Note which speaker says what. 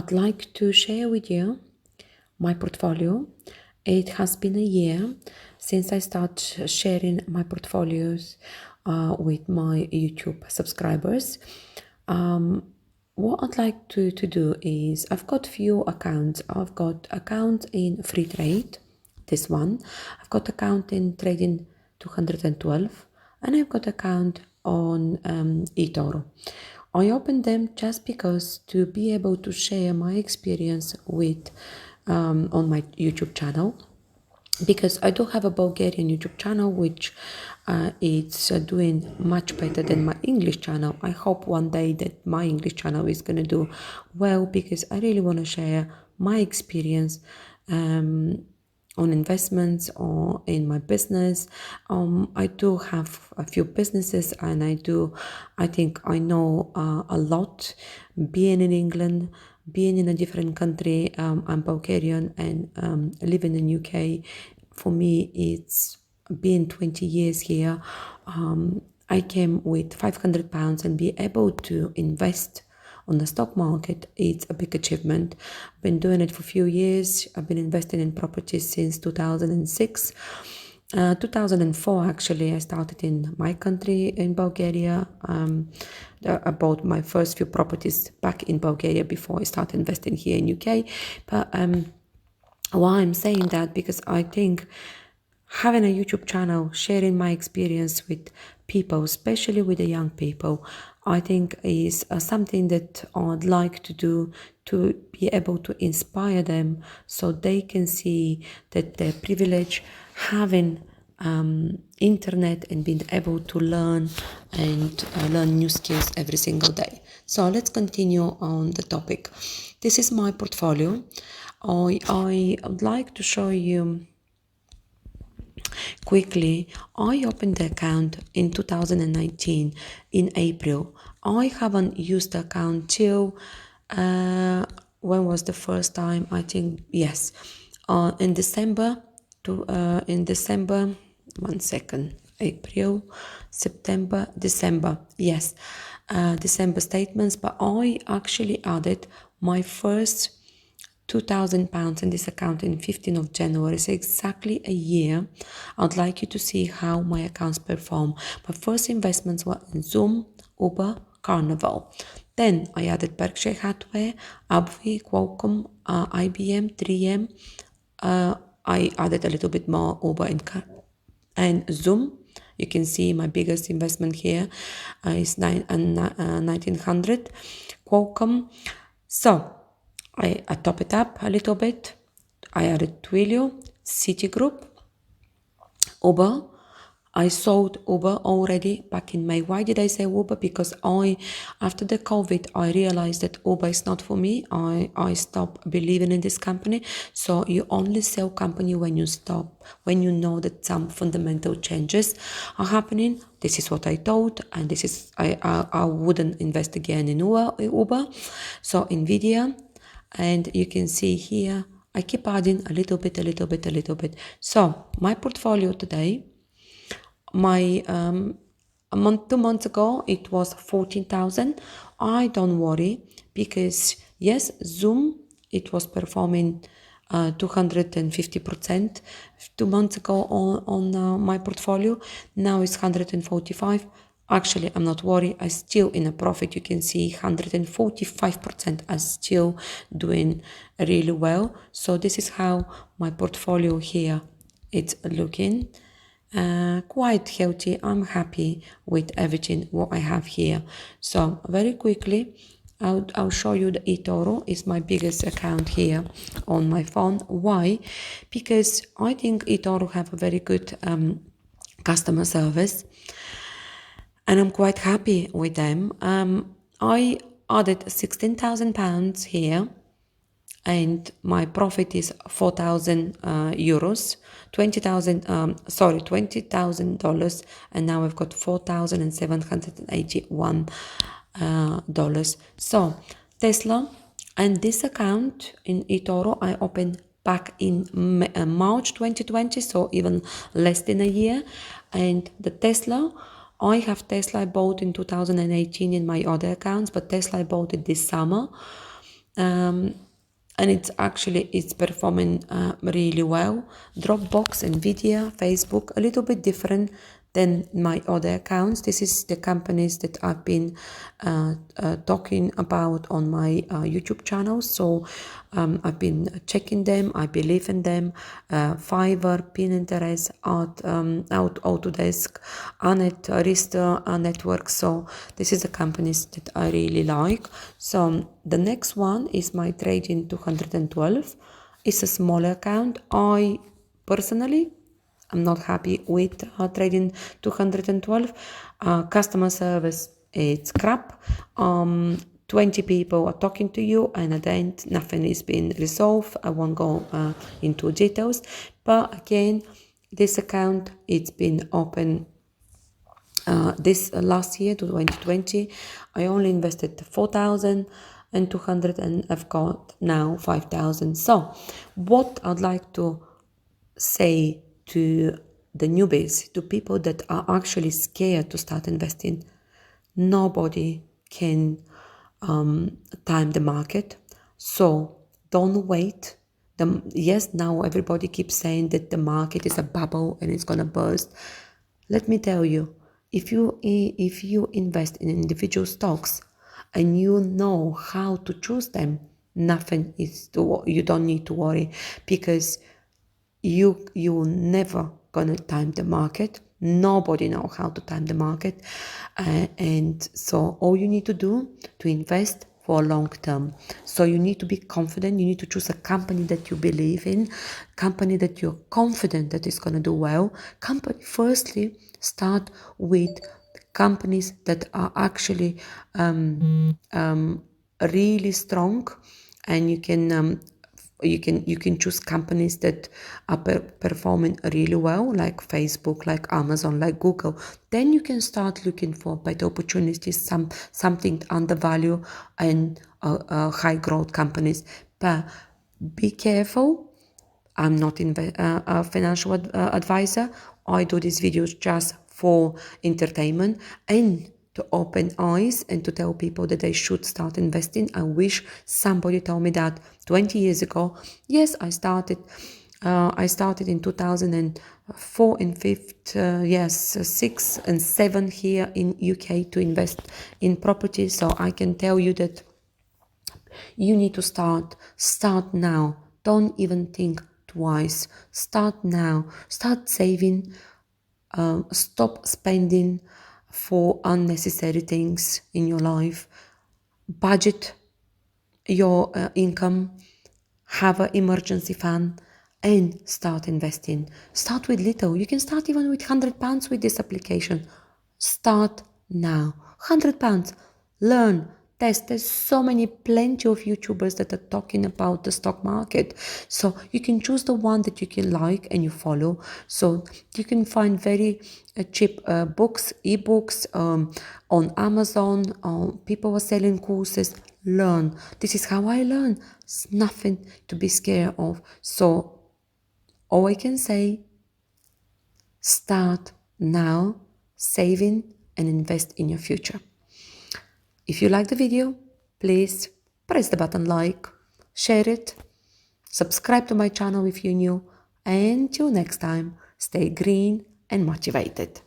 Speaker 1: I'd like to share with you my portfolio. It has been a year since I started sharing my portfolios with my YouTube subscribers. What I'd like to do is I've got few accounts. I've got account in free trade, this one. I've got account in trading 212, and I've got account on eToro. I opened them just because to be able to share my experience with on my YouTube channel, because I do have a Bulgarian YouTube channel which it's doing much better than my English channel. I hope one day that my English channel is going to do well, because I really want to share my experience on investments or in my business. I do have a few businesses, and I think I know a lot. Being in England, being in a different country, I'm Bulgarian and living in UK. For me, it's been 20 years here. I came with £500 and be able to invest on the stock market. It's a big achievement. I've been doing it for a few years. I've been investing in properties since 2006. 2004 actually, I started in my country in Bulgaria. I bought my first few properties back in Bulgaria before I started investing here in UK. But why I'm saying that, because I think having a YouTube channel, sharing my experience with people, especially with the young people, I think is something that I'd like to do, to be able to inspire them so they can see that they're privileged having internet and being able to learn and learn new skills every single day. So let's continue on the topic. This is my portfolio. I would like to show you quickly. I opened the account in 2019 in April. I haven't used the account till when was the first time? I think yes, in December. In December, 1 second. April, September, December. Yes, December statements. But I actually added my first £2,000 in this account in 15th of January. It's exactly a year. I'd like you to see how my accounts perform. My first investments were in Zoom, Uber, Carnival. Then I added Berkshire Hathaway, Abvi, Qualcomm, IBM, 3M. I added a little bit more Uber and Zoom. You can see my biggest investment here is 1900 Qualcomm. So I top it up a little bit. I added Twilio, Citigroup, Uber. I sold Uber already back in May. Why did I say Uber? Because after the COVID, I realized that Uber is not for me. I stopped believing in this company. So you only sell company when you stop, when you know that some fundamental changes are happening. This is what I thought, and this is I wouldn't invest again in Uber. So NVIDIA, and you can see here I keep adding a little bit. So my portfolio today, my 2 months ago it was 14,000. I don't worry, because yes, Zoom, it was performing 250% 2 months ago on my portfolio. Now it's 145. Actually, I'm not worried. I'm still in a profit. You can see 145%. I'm still doing really well. So this is how my portfolio here it's looking. Quite healthy. I'm happy with everything what I have here. So very quickly, I'll show you the eToro. Is my biggest account here on my phone. Why? Because I think eToro have a very good customer service, and I'm quite happy with them. I added £16,000 here, and my profit is 4,000 euros, $20,000, and now I've got $4,781 dollars. So Tesla, and this account in eToro I opened back in March 2020, so even less than a year. And the Tesla, I have Tesla I bought in 2018 in my other accounts, but Tesla I bought it this summer. and it's performing really well. Dropbox, NVIDIA, Facebook, a little bit different than my other accounts. This is the companies that I've been talking about on my YouTube channel. So I've been checking them. I believe in them. Fiverr, Pinterest, Autodesk, Anet, Arista Network. So this is the companies that I really like. So the next one is my trading 212. It's a smaller account. I personally, I'm not happy with trading 212. Customer service, it's crap. 20 people are talking to you, and at the end, nothing is being resolved. I won't go into details, but again, this account, it's been open this last year to 2020. I only invested 4,200 and I've got now 5,000. So what I'd like to say to the newbies, to people that are actually scared to start investing, nobody can time the market. So don't wait. Yes, now everybody keeps saying that the market is a bubble and it's going to burst. Let me tell you, if you invest in individual stocks and you know how to choose them, you don't need to worry, because you're never gonna time the market. Nobody know how to time the market, and so all you need to do to invest for long term. So you need to be confident. You need to choose a company that you believe in, company that you're confident that is gonna do well. Firstly, start with companies that are actually really strong, and you can choose companies that are performing really well, like Facebook, like Amazon, like Google. Then you can start looking for better opportunities, something undervalued and high growth companies. But be careful. I'm not a financial advisor. I do these videos just for entertainment and to open eyes and to tell people that they should start investing. I wish somebody told me that 20 years ago. Yes, I started in 2004 and 6 and 7 here in UK to invest in property. So I can tell you that you need to start now. Don't even think twice. Start now. Start saving. Stop spending for unnecessary things in your life. Budget your income. Have an emergency fund and start investing. Start with little. You can start even with £100 with this application. Start now. £100. Learn. Test. There's plenty of YouTubers that are talking about the stock market. So you can choose the one that you can like and you follow. So you can find very cheap books, eBooks on Amazon. People are selling courses. Learn. This is how I learn. It's nothing to be scared of. So all I can say, start now saving and invest in your future. If you like the video, please press the button like, share it, subscribe to my channel if you're new, and till next time, stay green and motivated.